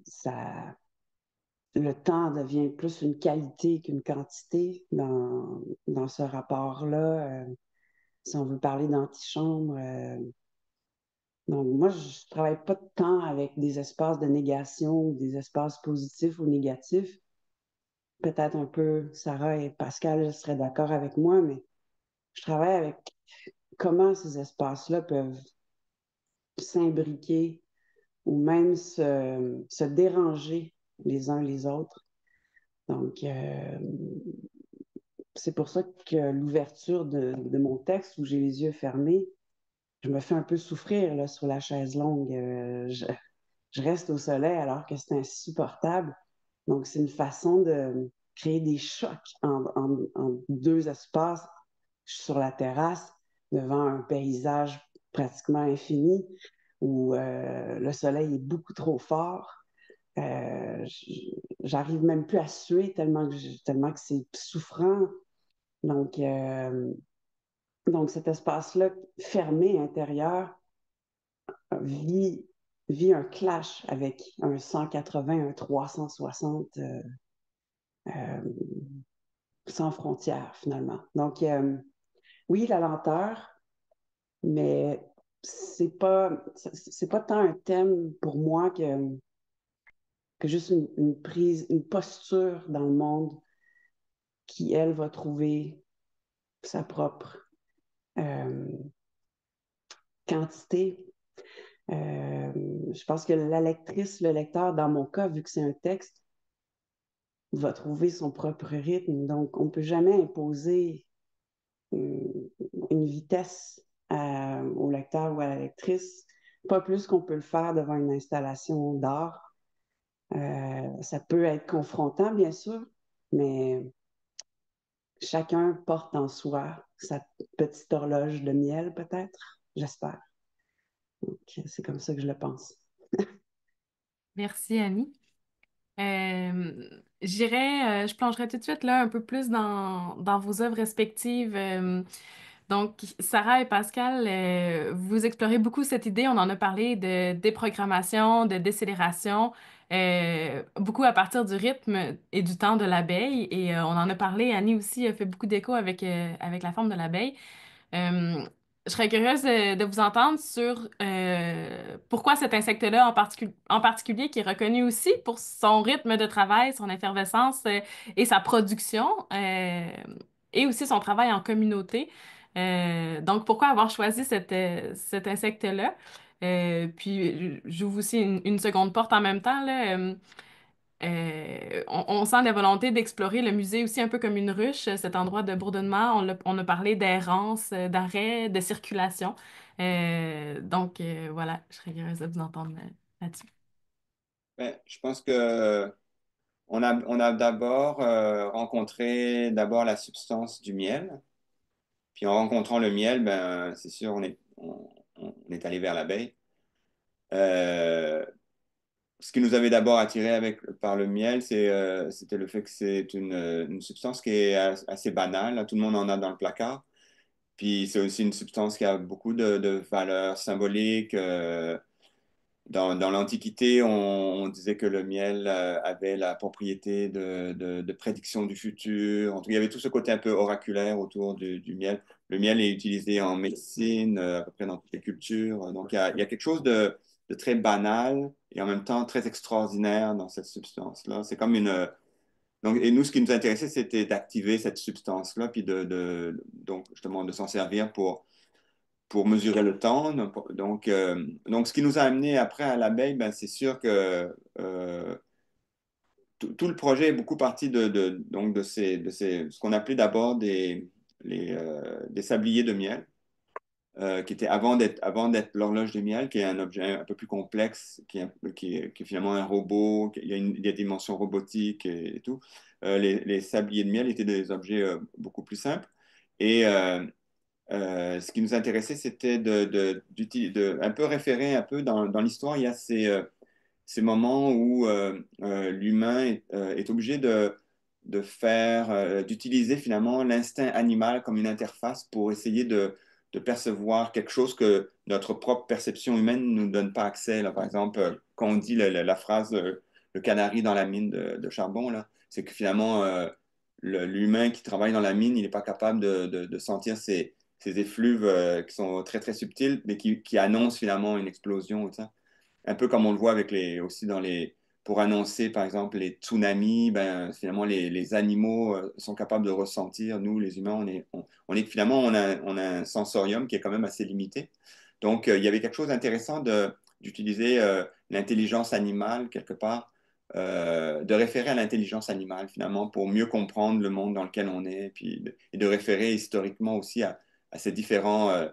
ça le temps devient plus une qualité qu'une quantité dans ce rapport-là. Si on veut parler d'antichambre. Donc, moi, je ne travaille pas tant avec des espaces de négation ou des espaces positifs ou négatifs. Peut-être un peu, Sarah et Pascal seraient d'accord avec moi, mais je travaille avec comment ces espaces-là peuvent s'imbriquer ou même se déranger les uns les autres. Donc, c'est pour ça que l'ouverture de mon texte, où j'ai les yeux fermés, je me fais un peu souffrir là, sur la chaise longue. Je reste au soleil alors que c'est insupportable. Donc, c'est une façon de créer des chocs en deux espaces. Je suis sur la terrasse devant un paysage pratiquement infini où le soleil est beaucoup trop fort. J'arrive même plus à suer tellement que c'est souffrant. Donc, donc cet espace-là fermé intérieur vit, vit un clash avec un 180, un 360 euh, sans frontières, finalement. Donc, oui, la lenteur, mais c'est pas tant un thème pour moi que juste une prise, une posture dans le monde qui, elle, va trouver sa propre euh, quantité. Je pense que la lectrice, le lecteur, dans mon cas, vu que c'est un texte, va trouver son propre rythme. Donc, on ne peut jamais imposer une vitesse au lecteur ou à la lectrice, pas plus qu'on peut le faire devant une installation d'art. Ça peut être confrontant, bien sûr, mais chacun porte en soi sa petite horloge de miel, peut-être, j'espère. Donc, c'est comme ça que je le pense. Merci, Annie. Je plongerai tout de suite là un peu plus dans vos œuvres respectives. Donc, Sarah et Pascal, vous explorez beaucoup cette idée, on en a parlé de déprogrammation, de décélération, beaucoup à partir du rythme et du temps de l'abeille. Et on en a parlé, Annie aussi a fait beaucoup d'écho avec la forme de l'abeille. Euh, je serais curieuse de vous entendre sur pourquoi cet insecte-là en particulier, qui est reconnu aussi pour son rythme de travail, son effervescence et sa production, et aussi son travail en communauté. Donc, pourquoi avoir choisi cet insecte-là? Puis, j'ouvre aussi une seconde porte en même temps, là. On sent la volonté d'explorer le musée aussi un peu comme une ruche, cet endroit de bourdonnement. On a parlé d'errance, d'arrêt, de circulation. Donc, voilà, je serais curieuse de vous entendre là-dessus. Ben, je pense que on a d'abord rencontré d'abord la substance du miel. Puis en rencontrant le miel, ben, c'est sûr, on est allé vers l'abeille. Euh, Ce qui nous avait d'abord attiré par le miel, c'était le fait que c'est une substance qui est assez banale. Tout le monde en a dans le placard. Puis c'est aussi une substance qui a beaucoup de valeurs symboliques. Dans l'Antiquité, on disait que le miel avait la propriété de prédiction du futur. En tout cas, il y avait tout ce côté un peu oraculaire autour du miel. Le miel est utilisé en médecine, à peu près dans toutes les cultures. Donc, il y a quelque chose de très banal et en même temps très extraordinaire dans cette substance-là. C'est comme donc, et nous, ce qui nous intéressait, c'était d'activer cette substance-là, puis donc, justement, de s'en servir pour mesurer le temps. Donc, ce qui nous a amené après à l'abeille, ben, c'est sûr que tout le projet est beaucoup parti donc ce qu'on appelait d'abord des sabliers de miel, qui était avant d'être l'horloge de miel, qui est un objet un peu plus complexe, qui est finalement un robot, il y a des dimensions robotiques et tout. Les sabliers de miel étaient des objets beaucoup plus simples. Et ce qui nous intéressait, c'était un peu référer un peu dans l'histoire. Il y a ces moments où l'humain est obligé d'utiliser finalement l'instinct animal comme une interface pour essayer de percevoir quelque chose que notre propre perception humaine ne nous donne pas accès. Là, par exemple, quand on dit la phrase le canari dans la mine de charbon, là, c'est que finalement, l'humain qui travaille dans la mine, il n'est pas capable de sentir ces effluves qui sont très, très subtils, mais qui annoncent finalement une explosion. Un peu comme on le voit aussi pour annoncer, par exemple, les tsunamis, ben, finalement, les animaux sont capables de ressentir. Nous, les humains, finalement, on a un sensorium qui est quand même assez limité. Donc, il y avait quelque chose d'intéressant d'utiliser l'intelligence animale, quelque part, de référer à l'intelligence animale, finalement, pour mieux comprendre le monde dans lequel on est, et de référer historiquement aussi à ces différents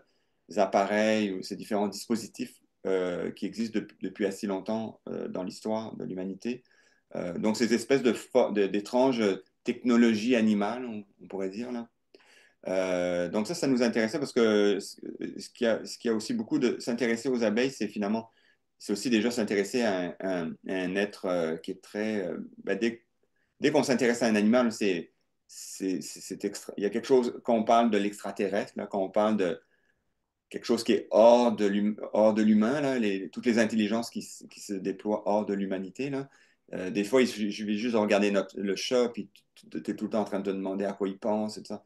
appareils ou ces différents dispositifs qui existent depuis assez longtemps dans l'histoire de l'humanité. Donc, ces espèces d'étranges technologies animales, on pourrait dire, là. Donc ça nous intéressait parce que ce qui a aussi beaucoup de s'intéresser aux abeilles, c'est finalement, c'est aussi déjà s'intéresser à un être qui est très... ben, dès qu'on s'intéresse à un animal, il y a quelque chose, quand on parle de l'extraterrestre, là, quand on parle de quelque chose qui est hors de l'humain, là, toutes les intelligences qui se déploient hors de l'humanité, là, des fois, il suffit juste de regarder le chat, puis tu es tout le temps en train de te demander à quoi il pense, et tout ça.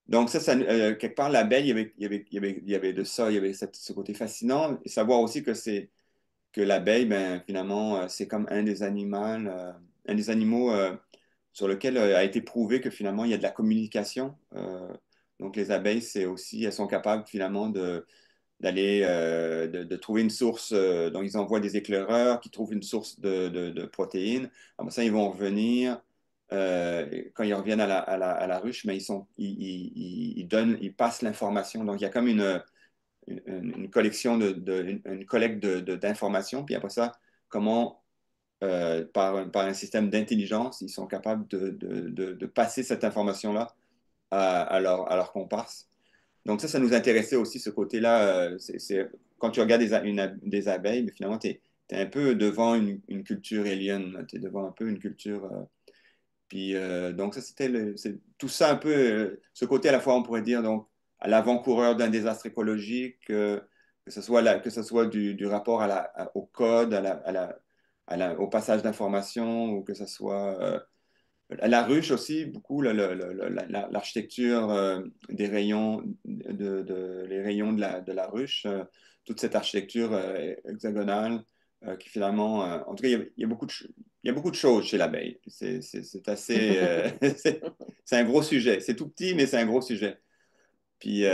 Donc quelque part, l'abeille, il y avait de ça, il y avait ce côté fascinant. Et savoir aussi que l'abeille, ben, finalement, c'est comme un des animaux sur lequel a été prouvé que finalement, il y a de la communication. Donc les abeilles, c'est aussi, elles sont capables finalement de trouver une source. Donc ils envoient des éclaireurs qui trouvent une source de protéines. Après ça, ils vont revenir quand ils reviennent à la ruche, mais ils passent l'information. Donc, il y a comme une collection une collecte d'informations. Puis après ça, comment, par un système d'intelligence, ils sont capables de passer cette information-là à leur comparse. Donc, ça nous intéressait aussi, ce côté-là. Quand tu regardes des abeilles, mais finalement, tu es un peu devant une culture alien. Tu es devant un peu une culture. Puis donc ça, c'est tout ça un peu, ce côté à la fois, on pourrait dire, donc, à l'avant-coureur d'un désastre écologique, que ce soit du rapport au code, au passage d'informations, ou que ce soit à la ruche aussi, beaucoup, l'architecture des rayons, les rayons de la ruche, toute cette architecture hexagonale qui finalement, en tout cas, il y a beaucoup de choses chez l'abeille. C'est assez, c'est un gros sujet. C'est tout petit, mais c'est un gros sujet. Puis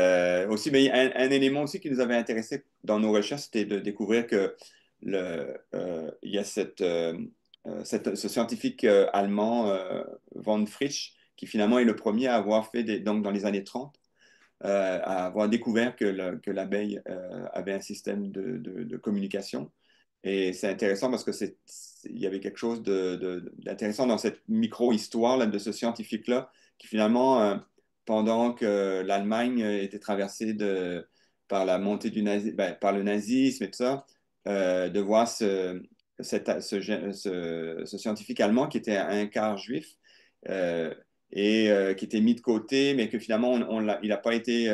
aussi, mais un élément aussi qui nous avait intéressé dans nos recherches, c'était de découvrir que il y a ce scientifique allemand, von Frisch, qui finalement est le premier à avoir fait, donc dans les années 30, à avoir découvert que l'abeille avait un système de communication. Et c'est intéressant parce que il y avait quelque chose d'intéressant dans cette micro-histoire là, de ce scientifique-là, qui finalement, pendant que l'Allemagne était traversée par la montée par le nazisme et tout ça, de voir ce scientifique allemand qui était un quart juif, euh, qui était mis de côté, mais que finalement, il n'a pas été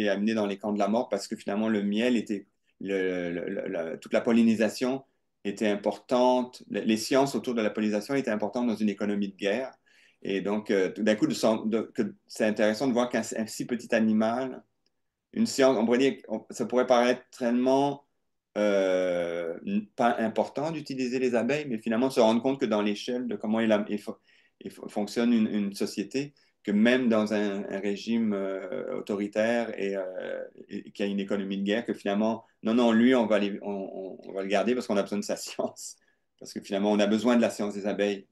amené dans les camps de la mort parce que finalement, le miel était, toute la pollinisation était importante, les sciences autour de la pollinisation étaient importantes dans une économie de guerre. Et donc, tout d'un coup, c'est intéressant de voir qu'un si petit animal, une science, on pourrait dire, ça pourrait paraître tellement pas important d'utiliser les abeilles, mais finalement se rendre compte que dans l'échelle de comment fonctionne une société, que même dans un régime autoritaire et qui a une économie de guerre, que finalement, non, non, lui, on va le garder parce qu'on a besoin de sa science. Parce que finalement, on a besoin de la science des abeilles,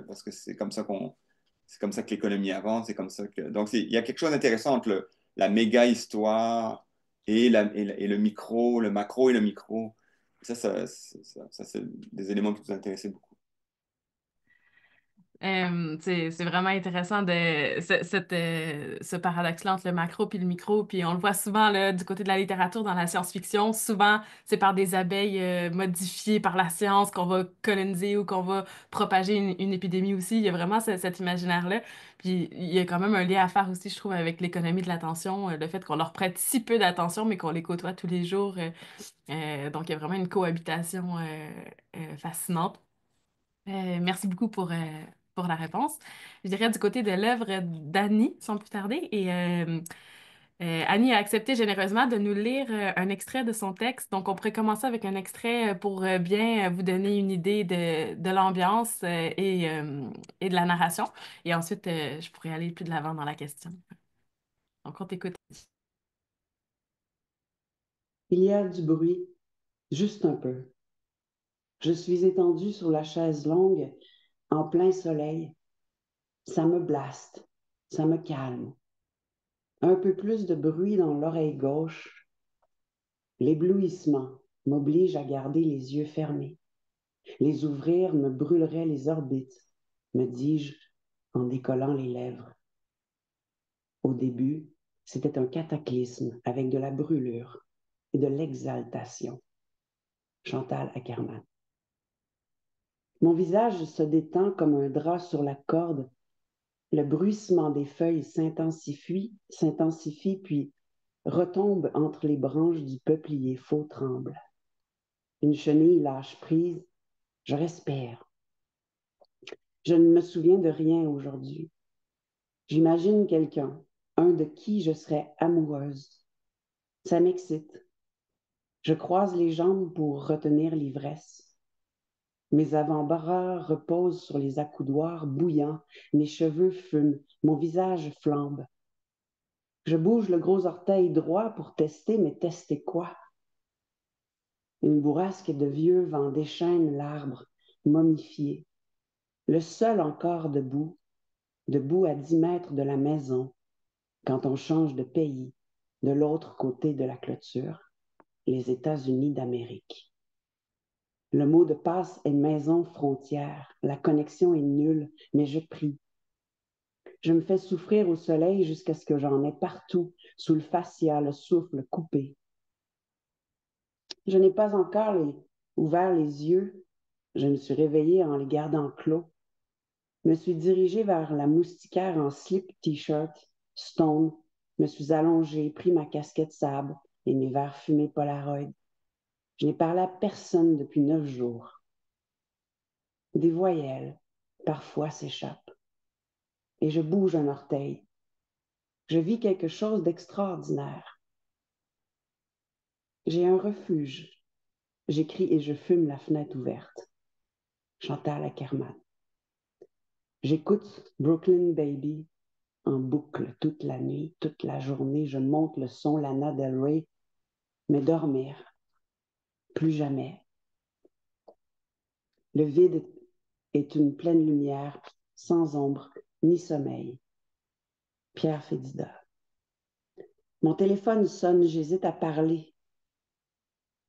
parce que c'est comme ça que l'économie avance, c'est comme ça que... Donc, il y a quelque chose d'intéressant entre la méga histoire et le micro, le macro et le micro. Ça, c'est des éléments qui nous intéressaient beaucoup. C'est vraiment intéressant ce paradoxe-là entre le macro puis le micro. Puis on le voit souvent là, du côté de la littérature, dans la science-fiction. Souvent, c'est par des abeilles modifiées par la science qu'on va coloniser ou qu'on va propager une épidémie aussi. Il y a vraiment cet imaginaire-là. Puis il y a quand même un lien à faire aussi, je trouve, avec l'économie de l'attention, le fait qu'on leur prête si peu d'attention, mais qu'on les côtoie tous les jours. Donc il y a vraiment une cohabitation fascinante. Merci beaucoup pour la réponse. Je dirais du côté de l'œuvre d'Annie, sans plus tarder. Et Annie a accepté généreusement de nous lire un extrait de son texte. Donc, on pourrait commencer avec un extrait pour bien vous donner une idée de l'ambiance et de la narration. Et ensuite, je pourrais aller plus de l'avant dans la question. Donc, on t'écoute. Il y a du bruit, juste un peu. Je suis étendue sur la chaise longue, en plein soleil. Ça me blaste, ça me calme. Un peu plus de bruit dans l'oreille gauche. L'éblouissement m'oblige à garder les yeux fermés. Les ouvrir me brûlerait les orbites, me dis-je en décollant les lèvres. Au début, c'était un cataclysme avec de la brûlure et de l'exaltation. Chantal Akerman. Mon visage se détend comme un drap sur la corde. Le bruissement des feuilles s'intensifie, puis retombe entre les branches du peuplier faux tremble. Une chenille lâche prise. Je respire. Je ne me souviens de rien aujourd'hui. J'imagine quelqu'un, un de qui je serais amoureuse. Ça m'excite. Je croise les jambes pour retenir l'ivresse. Mes avant-bras reposent sur les accoudoirs bouillants, mes cheveux fument, mon visage flambe. Je bouge le gros orteil droit pour tester, mais tester quoi? Une bourrasque de vieux vent déchaîne l'arbre, momifié. Le seul encore debout, debout à 10 mètres de la maison, quand on change de pays, de l'autre côté de la clôture, les États-Unis d'Amérique. Le mot de passe est maison frontière. La connexion est nulle, mais je prie. Je me fais souffrir au soleil jusqu'à ce que j'en ai partout, sous le fascia, le souffle coupé. Je n'ai pas encore ouvert les yeux. Je me suis réveillée en les gardant clos. Me suis dirigée vers la moustiquaire en slip t-shirt, stone. Me suis allongée, pris ma casquette sable et mes verres fumés Polaroid. Je n'ai parlé à personne depuis 9 jours. Des voyelles, parfois, s'échappent. Et je bouge un orteil. Je vis quelque chose d'extraordinaire. J'ai un refuge. J'écris et je fume la fenêtre ouverte. Chantal Akerman. J'écoute Brooklyn Baby en boucle toute la nuit, toute la journée. Je monte le son Lana Del Rey, mais dormir, plus jamais. Le vide est une pleine lumière, sans ombre ni sommeil. Pierre Fédida. Mon téléphone sonne, j'hésite à parler.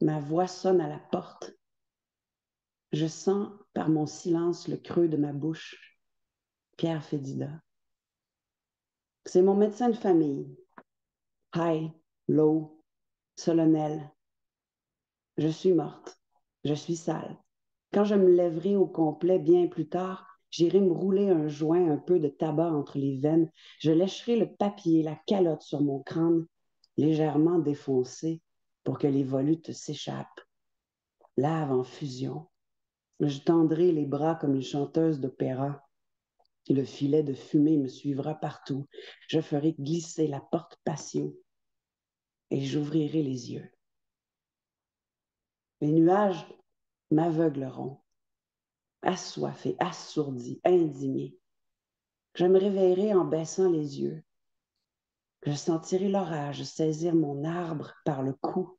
Ma voix sonne à la porte. Je sens par mon silence le creux de ma bouche. Pierre Fédida. C'est mon médecin de famille. High, low, solennel. Je suis morte. Je suis sale. Quand je me lèverai au complet bien plus tard, j'irai me rouler un joint, un peu de tabac entre les veines. Je lécherai le papier, la calotte sur mon crâne, légèrement défoncé pour que les volutes s'échappent. Lave en fusion. Je tendrai les bras comme une chanteuse d'opéra. Le filet de fumée me suivra partout. Je ferai glisser la porte patio et j'ouvrirai les yeux. Les nuages m'aveugleront, assoiffé, assourdi, indigné. Je me réveillerai en baissant les yeux. Je sentirai l'orage saisir mon arbre par le cou,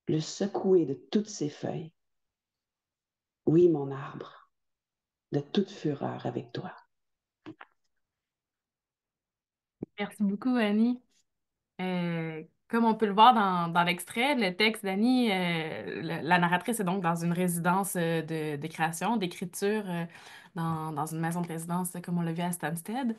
le secouer de toutes ses feuilles. Oui, mon arbre, de toute fureur avec toi. Merci beaucoup, Annie. Comme on peut le voir dans l'extrait, le texte d'Annie, la narratrice est donc dans une résidence de création, d'écriture, dans une maison de résidence, comme on l'a vu à Stansted.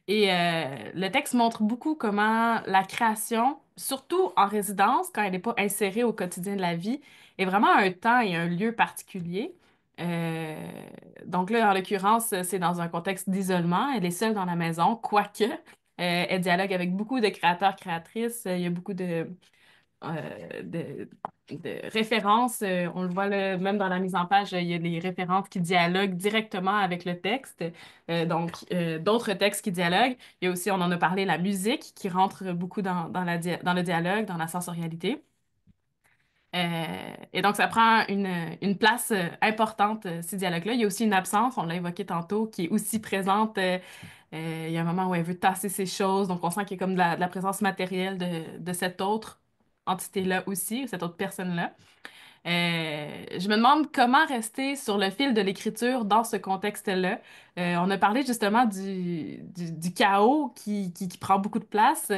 Et le texte montre beaucoup comment la création, surtout en résidence, quand elle n'est pas insérée au quotidien de la vie, est vraiment un temps et un lieu particulier. Euh, donc là, en l'occurrence, c'est dans un contexte d'isolement. Elle est seule dans la maison, quoique elle dialogue avec beaucoup de créateurs, créatrices. Il y a beaucoup euh, de, de références. On le voit là, même dans la mise en page, il y a des références qui dialoguent directement avec le texte. D'autres textes qui dialoguent. Il y a aussi, on en a parlé, la musique qui rentre beaucoup dans le dialogue, dans la sensorialité. Et donc, ça prend une place importante, ces dialogues-là. Il y a aussi une absence, on l'a évoqué tantôt, qui est aussi présente. Il y a un moment où elle veut tasser ses choses, donc on sent qu'il y a comme de la présence matérielle de cette autre entité-là aussi, cette autre personne-là. Je me demande comment rester sur le fil de l'écriture dans ce contexte-là. On a parlé justement du chaos qui prend beaucoup de place.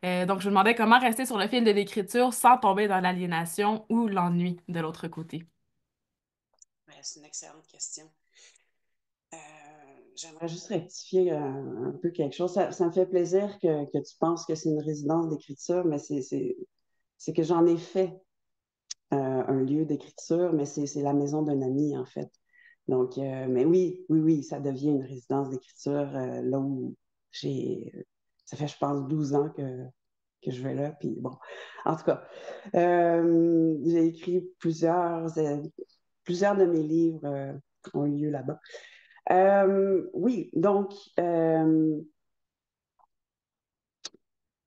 Donc, je me demandais comment rester sur le fil de l'écriture sans tomber dans l'aliénation ou l'ennui de l'autre côté. Ouais, c'est une excellente question. J'aimerais juste rectifier un peu quelque chose. Ça me fait plaisir que tu penses que c'est une résidence d'écriture, mais c'est que j'en ai fait un lieu d'écriture, mais c'est la maison d'un ami, en fait. Donc, mais oui, ça devient une résidence d'écriture là où j'ai... Ça fait, je pense, 12 ans que je vais là. Puis bon, en tout cas, j'ai écrit plusieurs de mes livres ont eu lieu là-bas. Oui, donc,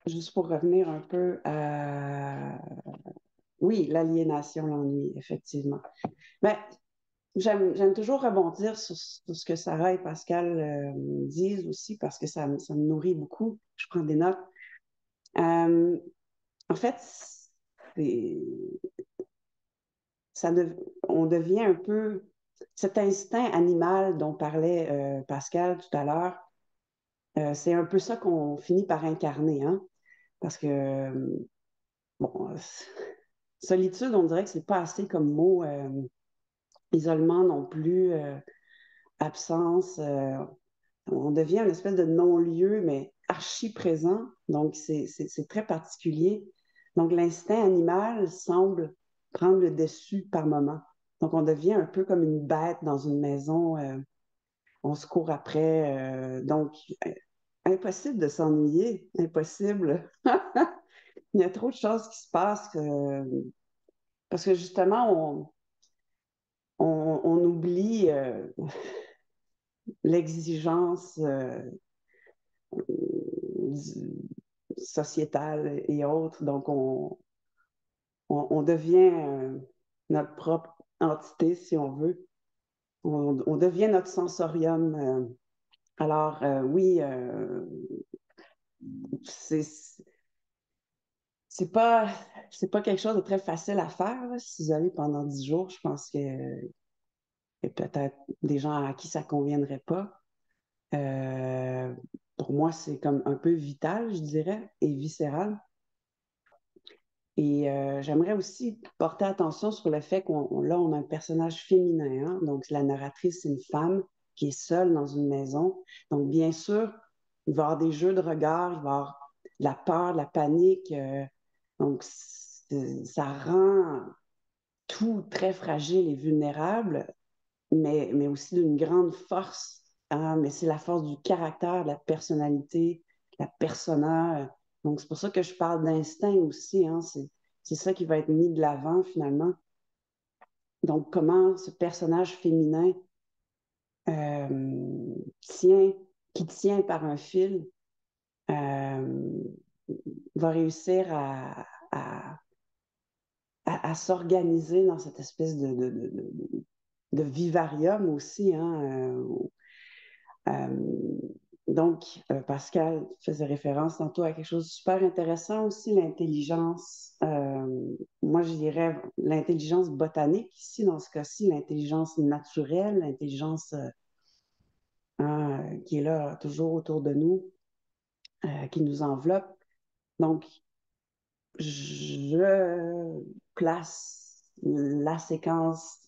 juste pour revenir un peu à... Oui, l'aliénation, l'ennui, effectivement. Mais j'aime toujours rebondir sur ce que Sarah et Pascal disent aussi parce que ça me nourrit beaucoup. Je prends des notes. Euh, En fait, c'est- on devient un peu cet instinct animal dont parlait Pascal tout à l'heure. C'est un peu ça qu'on finit par incarner, hein? Parce que, bon, solitude, on dirait que c'est pas assez comme mot. Isolement non plus, absence. On devient une espèce de non-lieu, mais archi présent. Donc, c'est très particulier. Donc, l'instinct animal semble prendre le dessus par moment. Donc, on devient un peu comme une bête dans une maison. On se court après. Donc, impossible de s'ennuyer. Impossible. Il y a trop de choses qui se passent parce que justement, on oublie l'exigence sociétale et autres. Donc, on devient notre propre entité, si on veut. On devient notre sensorium. Alors, oui, c'est c'est pas, c'est pas quelque chose de très facile à faire, là, s'isoler pendant 10 jours. Je pense qu'il y a peut-être des gens à qui ça conviendrait pas. Euh, pour moi, c'est comme un peu vital, je dirais, et viscéral. Et j'aimerais aussi porter attention sur le fait là, on a un personnage féminin, hein. Donc, la narratrice, c'est une femme qui est seule dans une maison. Donc, bien sûr, il va y avoir des jeux de regard, il va y avoir de la peur, de la panique. Donc, ça rend tout très fragile et vulnérable, mais aussi d'une grande force, hein. Mais c'est la force du caractère, de la personnalité, de la persona. Donc, c'est pour ça que je parle d'instinct aussi, hein. C'est ça qui va être mis de l'avant finalement. Donc, comment ce personnage féminin euh, tient, qui tient par un fil, euh, va réussir à s'organiser dans cette espèce de vivarium aussi, hein. Donc, Pascal faisait référence tantôt à quelque chose de super intéressant aussi, l'intelligence. Moi, je dirais l'intelligence botanique, ici, dans ce cas-ci, l'intelligence naturelle, l'intelligence hein, qui est là toujours autour de nous, qui nous enveloppe. Donc, je place la séquence,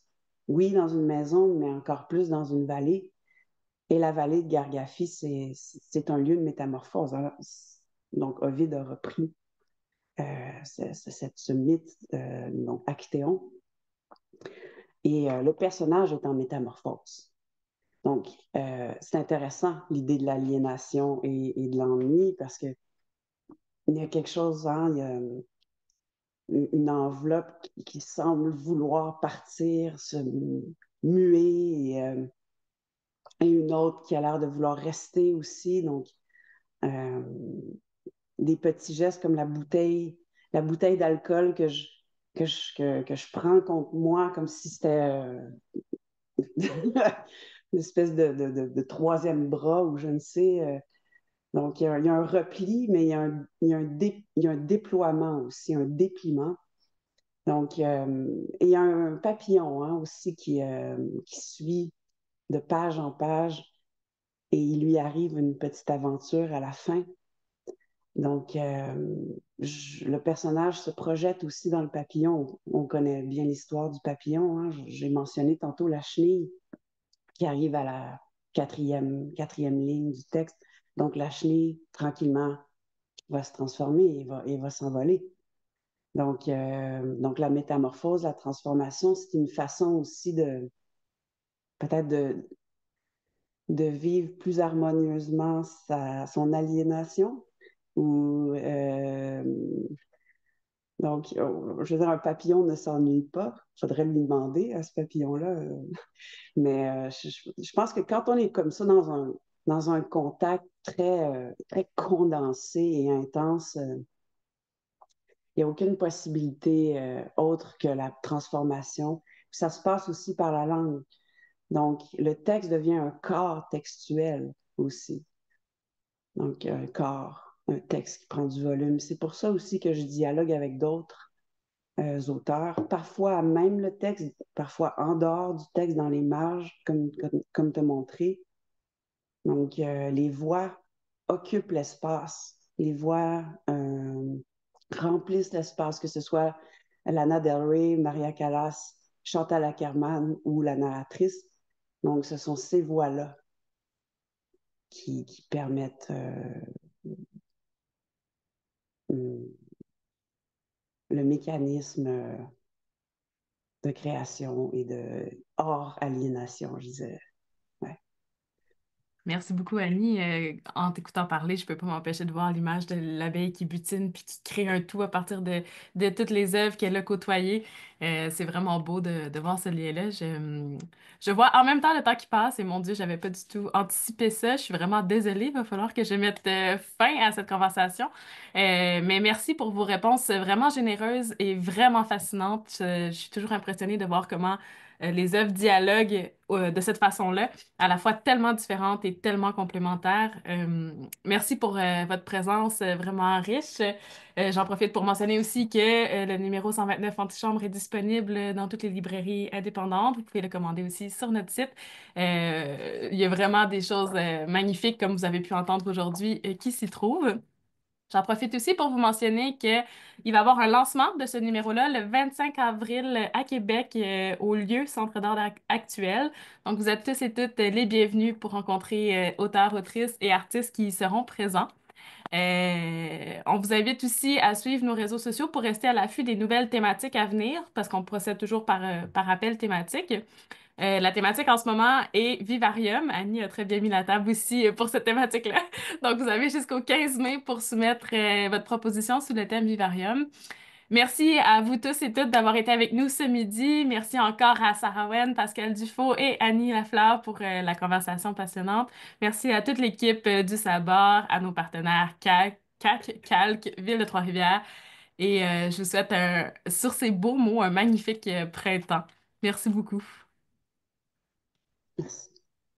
oui, dans une maison, mais encore plus dans une vallée. Et la vallée de Gargaphie, c'est un lieu de métamorphose, hein. Donc, Ovide a repris ce mythe, donc Actéon, et le personnage est en métamorphose. Donc, c'est intéressant, l'idée de l'aliénation et de l'ennui, parce que il y a quelque chose, hein, il y a une enveloppe qui semble vouloir partir, se muer, et une autre qui a l'air de vouloir rester aussi. Donc, euh, des petits gestes comme la bouteille d'alcool que je prends contre moi comme si c'était une espèce de troisième bras ou je ne sais. Donc, il y a un repli, mais il y a un déploiement aussi, un dépliement. Donc, et il y a un papillon hein, aussi qui suit de page en page et il lui arrive une petite aventure à la fin. Donc, le personnage se projette aussi dans le papillon. On connaît bien l'histoire du papillon. Hein. J'ai mentionné tantôt la chenille qui arrive à la quatrième ligne du texte. Donc, la chenille, tranquillement, va se transformer et va s'envoler. Donc, la métamorphose, la transformation, c'est une façon aussi de peut-être de vivre plus harmonieusement son aliénation. Ou, donc, je veux dire, un papillon ne s'ennuie pas. Il faudrait lui demander à ce papillon-là. Mais je pense que quand on est comme ça dans un contact très condensé et intense, il n'y a aucune possibilité autre que la transformation. Puis ça se passe aussi par la langue. Donc, le texte devient un corps textuel aussi. Donc, un corps, un texte qui prend du volume. C'est pour ça aussi que je dialogue avec d'autres auteurs, parfois même le texte, parfois en dehors du texte, dans les marges, comme te montrer. Donc, les voix occupent l'espace. Les voix remplissent l'espace, que ce soit Lana Del Rey, Maria Callas, Chantal Akerman ou la narratrice. Donc, ce sont ces voix-là qui permettent le mécanisme de création et de hors aliénation, je disais. Ouais. Merci beaucoup, Annie. En t'écoutant parler, je peux pas m'empêcher de voir l'image de l'abeille qui butine puis qui crée un tout à partir de toutes les œuvres qu'elle a côtoyées. C'est vraiment beau de voir ce lien-là. Je vois en même temps le temps qui passe et mon Dieu, j'avais pas du tout anticipé ça. Je suis vraiment désolée. Il va falloir que je mette fin à cette conversation. Mais merci pour vos réponses vraiment généreuses et vraiment fascinantes. Je suis toujours impressionnée de voir comment les œuvres dialoguent de cette façon-là à la fois tellement différentes et tellement complémentaires. Merci pour votre présence vraiment riche. J'en profite pour mentionner aussi que le numéro 129 Antichambre est disponible dans toutes les librairies indépendantes. Vous pouvez le commander aussi sur notre site. Il y a vraiment des choses magnifiques, comme vous avez pu entendre aujourd'hui, qui s'y trouvent. J'en profite aussi pour vous mentionner qu'il va y avoir un lancement de ce numéro-là le 25 avril à Québec au lieu Centre d'art actuel. Donc, vous êtes tous et toutes les bienvenus pour rencontrer auteurs, autrices et artistes qui y seront présents. On vous invite aussi à suivre nos réseaux sociaux pour rester à l'affût des nouvelles thématiques à venir parce qu'on procède toujours par appel thématique. La thématique en ce moment est Vivarium. Annie a très bien mis la table aussi pour cette thématique-là. Donc, vous avez jusqu'au 15 mai pour soumettre votre proposition sous le thème Vivarium. Merci à vous tous et toutes d'avoir été avec nous ce midi. Merci encore à Sarah Wen, Pascal Dufault et Annie Lafleur pour la conversation passionnante. Merci à toute l'équipe du Sabord, à nos partenaires CAC, Calque, Ville de Trois-Rivières. Et je vous souhaite, sur ces beaux mots, un magnifique printemps. Merci beaucoup. Merci.